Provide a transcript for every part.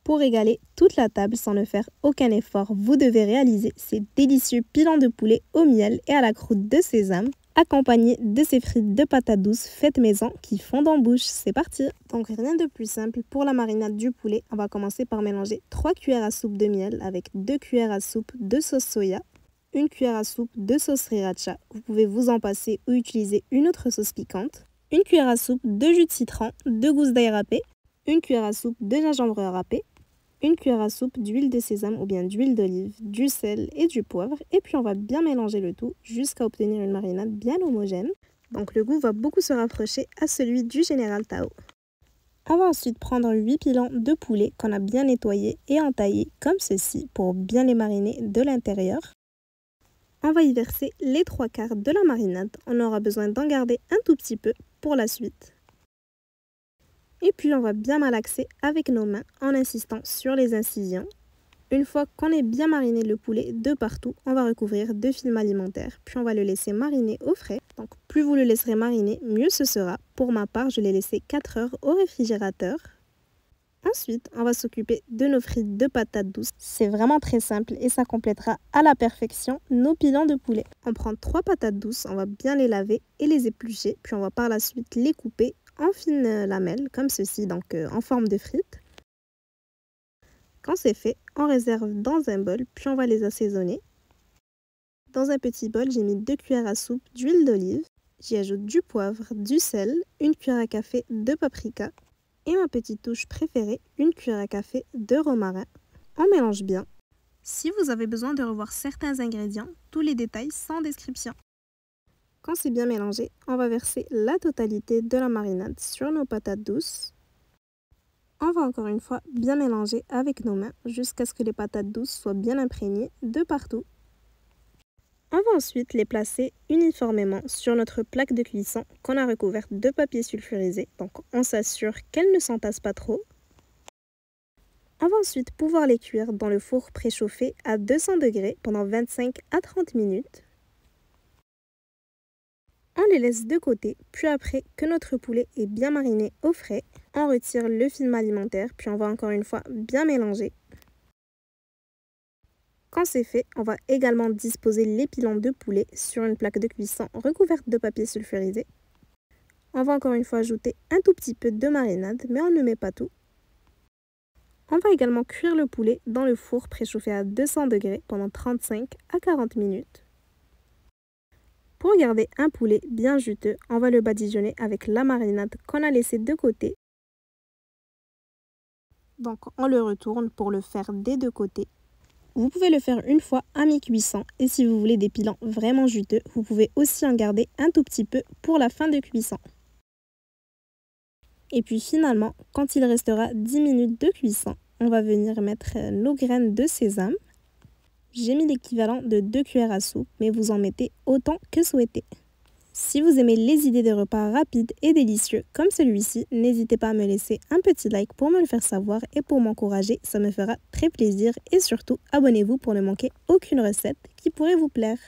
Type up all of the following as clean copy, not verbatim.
Pour régaler toute la table sans ne faire aucun effort, vous devez réaliser ces délicieux pilons de poulet au miel et à la croûte de sésame, accompagnés de ces frites de patates douces faites maison qui fondent en bouche. C'est parti! Donc rien de plus simple pour la marinade du poulet. On va commencer par mélanger 3 cuillères à soupe de miel avec 2 cuillères à soupe de sauce soya, 1 cuillère à soupe de sauce sriracha. Vous pouvez vous en passer ou utiliser une autre sauce piquante, 1 cuillère à soupe de jus de citron, 2 gousses d'ail râpées, 1 cuillère à soupe de gingembre râpé, 1 cuillère à soupe d'huile de sésame ou bien d'huile d'olive, du sel et du poivre. Et puis on va bien mélanger le tout jusqu'à obtenir une marinade bien homogène. Donc le goût va beaucoup se rapprocher à celui du Général Tao. On va ensuite prendre 8 pilons de poulet qu'on a bien nettoyés et entaillés comme ceci pour bien les mariner de l'intérieur. On va y verser les 3/4 de la marinade. On aura besoin d'en garder un tout petit peu pour la suite. Et puis on va bien malaxer avec nos mains en insistant sur les incisions. Une fois qu'on ait bien mariné le poulet de partout, on va recouvrir de film alimentaire. Puis on va le laisser mariner au frais. Donc plus vous le laisserez mariner, mieux ce sera. Pour ma part, je l'ai laissé 4 heures au réfrigérateur. Ensuite, on va s'occuper de nos frites de patates douces. C'est vraiment très simple et ça complétera à la perfection nos pilons de poulet. On prend 3 patates douces, on va bien les laver et les éplucher. Puis on va par la suite les couper en fines lamelles, comme ceci, donc en forme de frites. Quand c'est fait, on réserve dans un bol, puis on va les assaisonner. Dans un petit bol, j'ai mis 2 cuillères à soupe d'huile d'olive. J'y ajoute du poivre, du sel, 1 cuillère à café de paprika et ma petite touche préférée, 1 cuillère à café de romarin. On mélange bien. Si vous avez besoin de revoir certains ingrédients, tous les détails sans description. Quand c'est bien mélangé, on va verser la totalité de la marinade sur nos patates douces. On va encore une fois bien mélanger avec nos mains jusqu'à ce que les patates douces soient bien imprégnées de partout. On va ensuite les placer uniformément sur notre plaque de cuisson qu'on a recouverte de papier sulfurisé. Donc on s'assure qu'elles ne s'entassent pas trop. On va ensuite pouvoir les cuire dans le four préchauffé à 200 degrés pendant 25 à 30 minutes. On les laisse de côté, puis après que notre poulet est bien mariné au frais, on retire le film alimentaire, puis on va encore une fois bien mélanger. Quand c'est fait, on va également disposer les pilons de poulet sur une plaque de cuisson recouverte de papier sulfurisé. On va encore une fois ajouter un tout petit peu de marinade, mais on ne met pas tout. On va également cuire le poulet dans le four préchauffé à 200 degrés pendant 35 à 40 minutes. Pour garder un poulet bien juteux, on va le badigeonner avec la marinade qu'on a laissée de côté. Donc on le retourne pour le faire des deux côtés. Vous pouvez le faire une fois à mi-cuisson et si vous voulez des pilons vraiment juteux, vous pouvez aussi en garder un tout petit peu pour la fin de cuisson. Et puis finalement, quand il restera 10 minutes de cuisson, on va venir mettre nos graines de sésame. J'ai mis l'équivalent de 2 cuillères à soupe, mais vous en mettez autant que souhaité. Si vous aimez les idées de repas rapides et délicieux comme celui-ci, n'hésitez pas à me laisser un petit like pour me le faire savoir et pour m'encourager, ça me fera très plaisir. Et surtout, abonnez-vous pour ne manquer aucune recette qui pourrait vous plaire.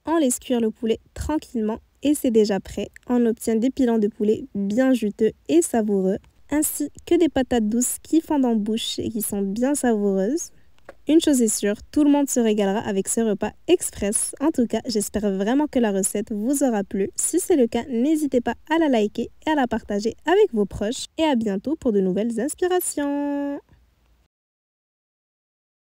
On laisse cuire le poulet tranquillement et c'est déjà prêt. On obtient des pilons de poulet bien juteux et savoureux, ainsi que des patates douces qui fondent en bouche et qui sont bien savoureuses. Une chose est sûre, tout le monde se régalera avec ce repas express. En tout cas, j'espère vraiment que la recette vous aura plu. Si c'est le cas, n'hésitez pas à la liker et à la partager avec vos proches. Et à bientôt pour de nouvelles inspirations.